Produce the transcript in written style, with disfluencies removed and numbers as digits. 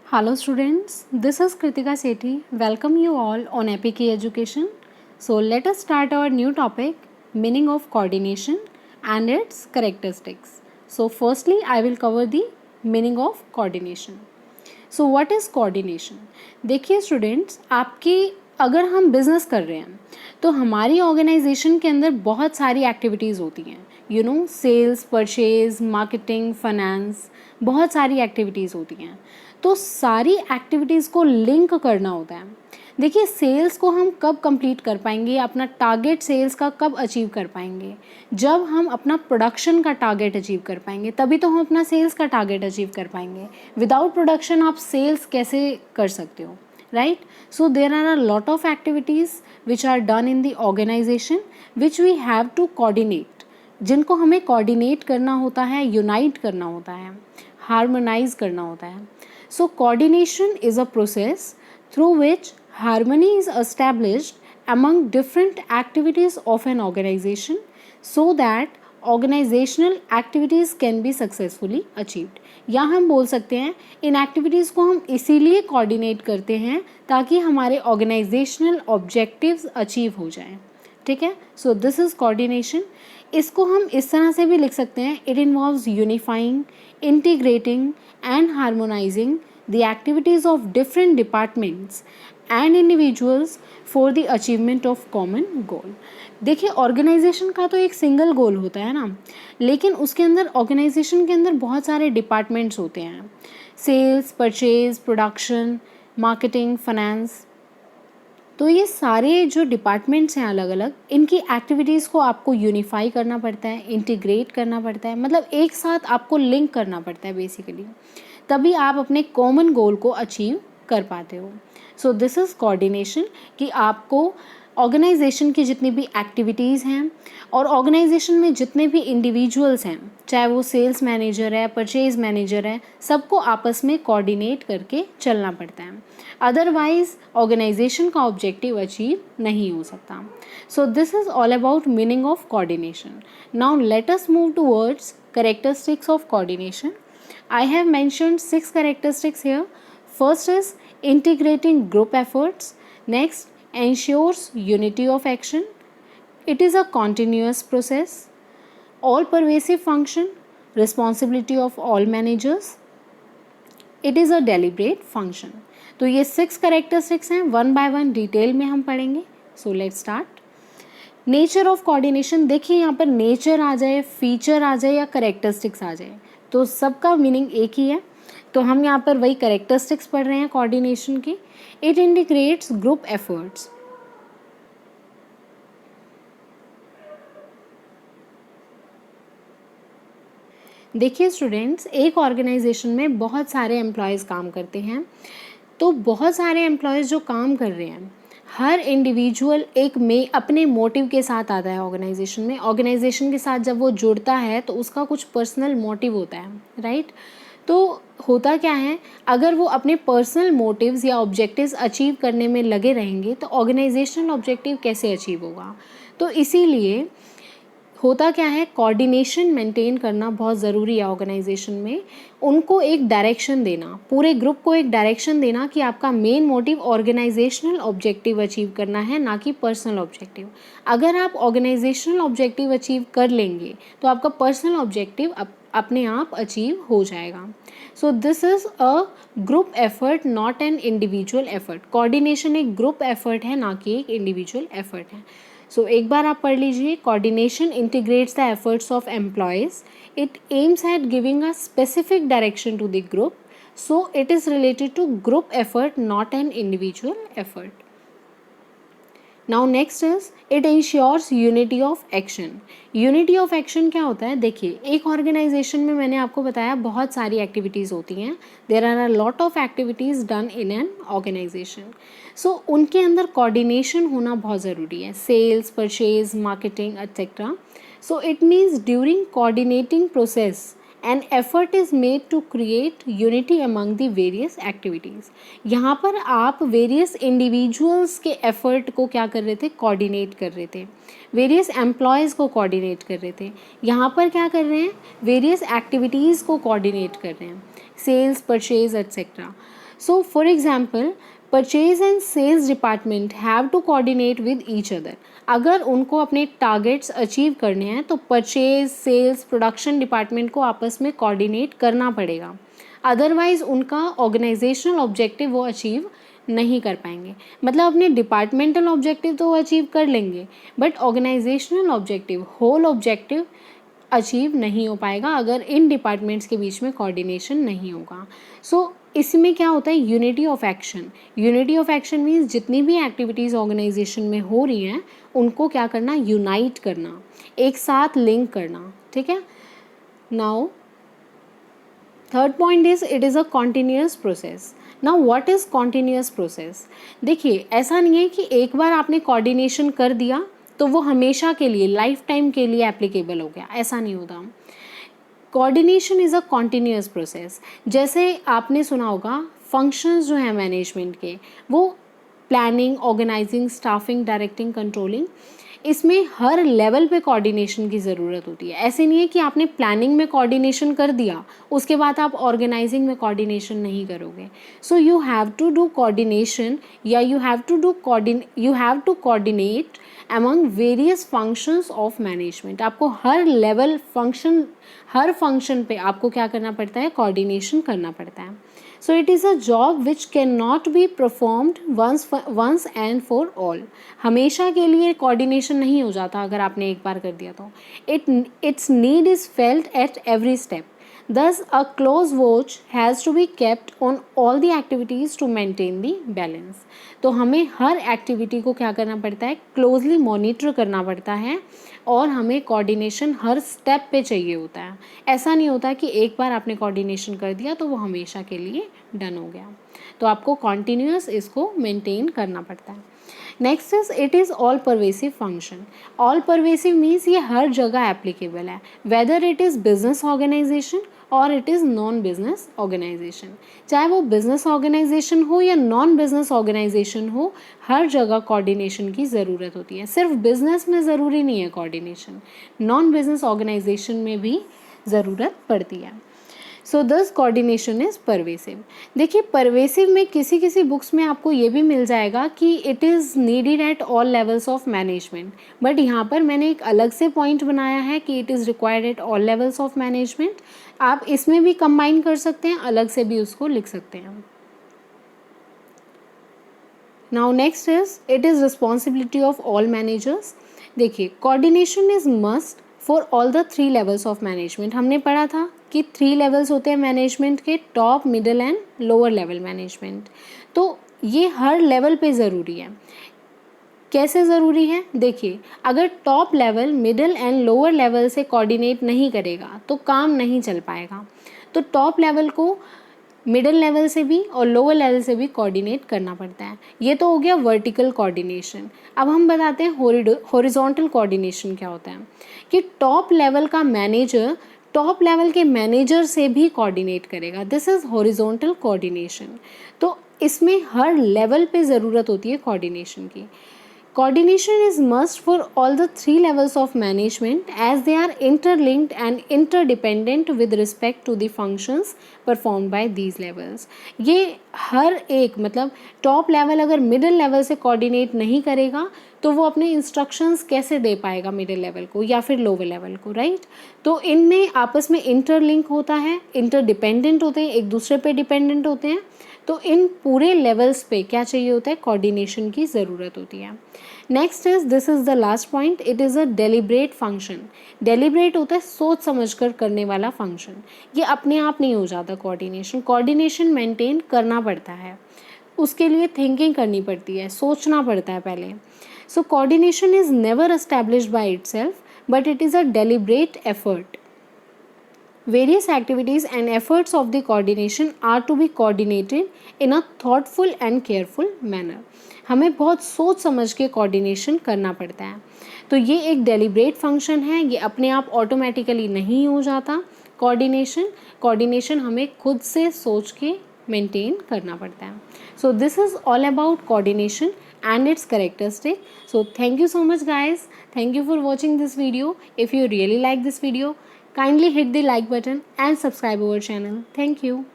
Hello students, this is Kritika Sethi. Welcome you all on Epic Education. So let us start our new topic, meaning of coordination and its characteristics. So firstly I will cover the meaning of coordination. So what is coordination? देखिए students, आपकी अगर हम business कर रहे हैं तो हमारी organisation के अंदर बहुत सारी एक्टिविटीज़ होती हैं, सेल्स, परचेज, मार्केटिंग, फाइनेंस, बहुत सारी एक्टिविटीज़ होती हैं। तो सारी एक्टिविटीज़ को लिंक करना होता है। देखिए सेल्स को हम कब कंप्लीट कर पाएंगे, अपना टारगेट सेल्स का कब अचीव कर पाएंगे, जब हम अपना प्रोडक्शन का टारगेट अचीव कर पाएंगे, तभी तो हम अपना सेल्स का टारगेट अचीव कर पाएंगे। विदाउट प्रोडक्शन आप सेल्स कैसे कर सकते हो, right? So there are a lot of activities which are done in the organisation which we have to coordinate, जिनको हमें कोऑर्डिनेट करना होता है, यूनाइट करना होता है, हार्मोनाइज करना होता है। So coordination is a process through which harmony is established among different activities of an organization so that organizational activities can be successfully achieved. या हम बोल सकते हैं इन एक्टिविटीज़ को हम इसीलिए कोऑर्डिनेट करते हैं ताकि हमारे ऑर्गेनाइजेशनल ऑब्जेक्टिव्स अचीव हो जाएं। ठीक है, सो दिस इज़ कोऑर्डिनेशन। इसको हम इस तरह से भी लिख सकते हैं, it involves unifying, integrating and harmonizing the activities of different departments and individuals for the achievement of common goal. देखिए ऑर्गेनाइजेशन का तो एक सिंगल गोल होता है ना, लेकिन उसके अंदर ऑर्गेनाइजेशन के अंदर बहुत सारे डिपार्टमेंट्स होते हैं, sales, purchase, production, marketing, finance. तो ये सारे जो डिपार्टमेंट्स हैं अलग अलग, इनकी एक्टिविटीज़ को आपको यूनिफाई करना पड़ता है, इंटीग्रेट करना पड़ता है, मतलब एक साथ आपको लिंक करना पड़ता है बेसिकली, तभी आप अपने कॉमन गोल को अचीव कर पाते हो। सो दिस इज़ कोऑर्डिनेशन, कि आपको ऑर्गेनाइजेशन की जितनी भी एक्टिविटीज़ हैं और ऑर्गेनाइजेशन में जितने भी इंडिविजुअल्स हैं, चाहे वो सेल्स मैनेजर है, परचेज मैनेजर है, सबको आपस में कोऑर्डिनेट करके चलना पड़ता है, अदरवाइज ऑर्गेनाइजेशन का ऑब्जेक्टिव अचीव नहीं हो सकता। So this is all about meaning of coordination. Now let us move towards characteristics of coordination. I have mentioned 6 characteristics here. First is integrating group efforts. Next, ensures unity of action. It is a continuous process. All pervasive function, responsibility of all managers. It is a deliberate function. तो ये 6 characteristics हैं, one by one detail में हम पढ़ेंगे। So let's start. Nature of coordination, देखिए यहाँ पर nature आ जाए, फीचर आ जाए या करेक्टरिस्टिक्स आ जाए, तो सबका मीनिंग एक ही है। तो हम यहाँ पर वही करेक्टरिस्टिक्स पढ़ रहे हैं कोऑर्डिनेशन की। It integrates group efforts. देखिए स्टूडेंट्स, एक ऑर्गेनाइजेशन में बहुत सारे एम्प्लॉयज़ काम करते हैं, तो बहुत सारे एम्प्लॉयज़ जो काम कर रहे हैं, हर इंडिविजुअल एक में अपने मोटिव के साथ आता है ऑर्गेनाइजेशन में। ऑर्गेनाइजेशन के साथ जब वो जुड़ता है तो उसका कुछ पर्सनल मोटिव होता है, राइट? तो होता क्या है, अगर वो अपने पर्सनल मोटिव्स या ऑब्जेक्टिव्स अचीव करने में लगे रहेंगे तो ऑर्गेनाइजेशनल ऑब्जेक्टिव कैसे अचीव होगा? तो इसीलिए होता क्या है, कोऑर्डिनेशन मेंटेन करना बहुत ज़रूरी है ऑर्गेनाइजेशन में। उनको एक डायरेक्शन देना, पूरे ग्रुप को एक डायरेक्शन देना कि आपका main motive organisational objective achieve करना है, ना कि पर्सनल ऑब्जेक्टिव। अगर आप ऑर्गेनाइजेशनल ऑब्जेक्टिव अचीव कर लेंगे तो आपका पर्सनल ऑब्जेक्टिव अपने आप अचीव हो जाएगा। So this is a group effort, not an individual effort. Coordination एक ग्रुप एफर्ट है, ना कि एक इंडिविजुअल एफर्ट है। सो एक बार आप पढ़ लीजिए, coordination integrates the efforts of employees, it aims at giving a specific direction to the group, so it is related to group effort, not an individual effort. Now next is it ensures unity of action. Unity of action क्या होता है? देखिए एक organisation में मैंने आपको बताया बहुत सारी एक्टिविटीज़ होती हैं, there are a lot of activities done in an organisation. So उनके अंदर कोऑर्डिनेशन होना बहुत ज़रूरी है, sales, purchase, marketing etcetera. So it means during coordinating process an effort is made to create unity among the various activities। यहाँ पर आप various individuals के एफर्ट को क्या कर रहे थे? कोऑर्डिनेट कर रहे थे, वेरियस एम्प्लॉयज़ को कोऑर्डिनेट कर रहे थे। यहाँ पर क्या कर रहे हैं? वेरियस एक्टिविटीज़ को कोऑर्डिनेट कर रहे हैं, sales, purchase etcetera. So for example purchase and sales department have to coordinate with each other. अगर उनको अपने टारगेट्स अचीव करने हैं तो परचेज, सेल्स, प्रोडक्शन डिपार्टमेंट को आपस में कोऑर्डिनेट करना पड़ेगा, अदरवाइज उनका ऑर्गेनाइजेशनल ऑब्जेक्टिव वो अचीव नहीं कर पाएंगे। मतलब अपने डिपार्टमेंटल ऑब्जेक्टिव तो वो अचीव कर लेंगे, but organisational objective, whole objective achieve नहीं हो पाएगा अगर इन डिपार्टमेंट्स के बीच में कोऑर्डिनेशन नहीं होगा। सो इसमें क्या होता है, unity of action. Unity of action means जितनी भी एक्टिविटीज़ ऑर्गेनाइजेशन में हो रही हैं उनको क्या करना, यूनाइट करना, एक साथ लिंक करना, ठीक है। Now third point is it is a continuous process. Now what is continuous process? देखिए ऐसा नहीं है कि एक बार आपने कोऑर्डिनेशन कर दिया तो वो हमेशा के लिए, लाइफ टाइम के लिए एप्लीकेबल हो गया, ऐसा नहीं होता। Coordination is a continuous process. जैसे आपने सुना होगा फंक्शंस जो हैं मैनेजमेंट के, वो planning, organising, staffing, directing, controlling, इसमें हर लेवल पे कोऑर्डिनेशन की ज़रूरत होती है। ऐसे नहीं है कि आपने प्लानिंग में कोऑर्डिनेशन कर दिया उसके बाद आप ऑर्गेनाइजिंग में कोऑर्डिनेशन नहीं करोगे। So you have to do coordination, या you have to coordinate among various functions of management. आपको हर लेवल फंक्शन, हर फंक्शन पे आपको क्या करना पड़ता है, कोऑर्डिनेशन करना पड़ता है। So it is a job which can not be performed once and for all. हमेशा के लिए कोऑर्डिनेशन नहीं हो जाता अगर आपने एक बार कर दिया तो। It's need is felt at every step. Thus, a close watch has to be kept on all the activities to maintain the balance. तो हमें हर एक्टिविटी को क्या करना पड़ता है, क्लोजली मॉनिटर करना पड़ता है, और हमें कोऑर्डिनेशन हर स्टेप पे चाहिए होता है। ऐसा नहीं होता कि एक बार आपने कोऑर्डिनेशन कर दिया तो वो हमेशा के लिए डन हो गया। तो आपको कॉन्टीन्यूअस इसको मेंटेन करना पड़ता है। Next is it is all pervasive function. All pervasive means ये हर जगह एप्लीकेबल है, whether it is business organisation और it is non business organisation. चाहे वो बिजनेस ऑर्गेनाइजेशन हो या नॉन बिजनेस ऑर्गेनाइजेशन हो, हर जगह कोऑर्डिनेशन की ज़रूरत होती है। सिर्फ बिजनेस में ज़रूरी नहीं है कोऑर्डिनेशन, नॉन बिजनेस ऑर्गेनाइजेशन में भी ज़रूरत पड़ती है। So this coordination is pervasive. देखिए परवेसिव में किसी किसी बुक्स में आपको ये भी मिल जाएगा कि it is needed at all levels of management, but यहाँ पर मैंने एक अलग से पॉइंट बनाया है कि it is required at all levels of management. आप इसमें भी कंबाइन कर सकते हैं, अलग से भी उसको लिख सकते हैं। Now next is it is responsibility of all managers. देखिए coordination is must for all the 3 levels of management. हमने पढ़ा था कि 3 लेवल्स होते हैं मैनेजमेंट के, top, middle and lower level management. तो ये हर लेवल पे ज़रूरी है। कैसे ज़रूरी है? देखिए अगर top level, middle and lower level से कोऑर्डिनेट नहीं करेगा तो काम नहीं चल पाएगा। तो टॉप लेवल को मिडिल लेवल से भी और लोअर लेवल से भी कोऑर्डिनेट करना पड़ता है। ये तो हो गया वर्टिकल कोऑर्डिनेशन। अब हम बताते हैं हॉरिजॉन्टल कोऑर्डिनेशन क्या होता है, कि टॉप लेवल का मैनेजर टॉप लेवल के मैनेजर से भी कोऑर्डिनेट करेगा। This is horizontal coordination. तो इसमें हर लेवल पे ज़रूरत होती है कोऑर्डिनेशन की। Coordination is must for all the 3 levels of management as they are interlinked and interdependent with respect to the functions performed by these levels. ये हर एक, मतलब टॉप लेवल अगर मिडिल लेवल से कोऑर्डिनेट नहीं करेगा तो वो अपने इंस्ट्रक्शंस कैसे दे पाएगा मिडिल लेवल को या फिर लोअर लेवल को, राइट। तो इनमें आपस में इंटरलिंक होता है, इंटरडिपेंडेंट होते हैं, एक दूसरे पे डिपेंडेंट होते हैं। तो इन पूरे लेवल्स पे क्या चाहिए होता है, कोऑर्डिनेशन की ज़रूरत होती है। Next is this is the last point, it is a deliberate function. Deliberate होता है सोच समझ कर करने वाला फंक्शन। ये अपने आप नहीं हो जाता कोऑर्डिनेशन, कोऑर्डिनेशन मेंटेन करना पड़ता है, उसके लिए थिंकिंग करनी पड़ती है, सोचना पड़ता है पहले। So coordination is never established by itself but it is a deliberate effort. Various activities and efforts of the coordination are to be coordinated in a thoughtful and careful manner. हमें बहुत सोच समझ के कोऑर्डिनेशन करना पड़ता है। तो ये एक डेलिब्रेट फंक्शन है, ये अपने आप ऑटोमेटिकली नहीं हो जाता। कोऑर्डिनेशन हमें खुद से सोच के मेंटेन करना पड़ता है। So this is all about coordination and its characteristic. So thank you so much guys, thank you for watching this video. If you really like this video, kindly hit the like button and subscribe our channel. Thank you.